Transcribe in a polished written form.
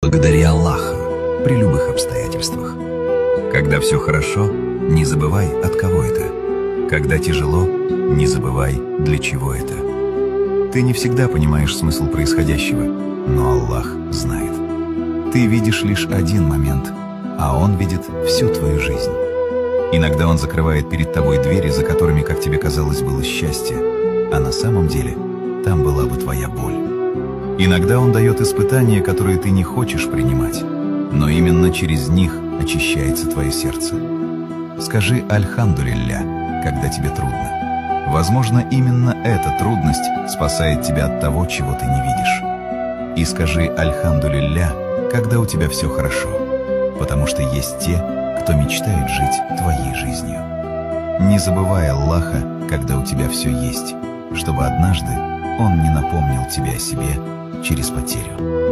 Благодари Аллаха при любых обстоятельствах. Когда все хорошо, не забывай, от кого это. Когда тяжело, не забывай, для чего это. Ты не всегда понимаешь смысл происходящего, но Аллах знает. Ты видишь лишь один момент, а Он видит всю твою жизнь. Иногда Он закрывает перед тобой двери, за которыми, как тебе казалось, было счастье, а на самом деле там была бы твоя боль. Иногда Он дает испытания, которые ты не хочешь принимать, но именно через них очищается твое сердце. Скажи «Альхамдулилля», когда тебе трудно. Возможно, именно эта трудность спасает тебя от того, чего ты не видишь. И скажи «Альхамдулилля», когда у тебя все хорошо, потому что есть те, кто мечтает жить твоей жизнью. Не забывай Аллаха, когда у тебя все есть, чтобы однажды Он не напомнил тебе о себе через потерю.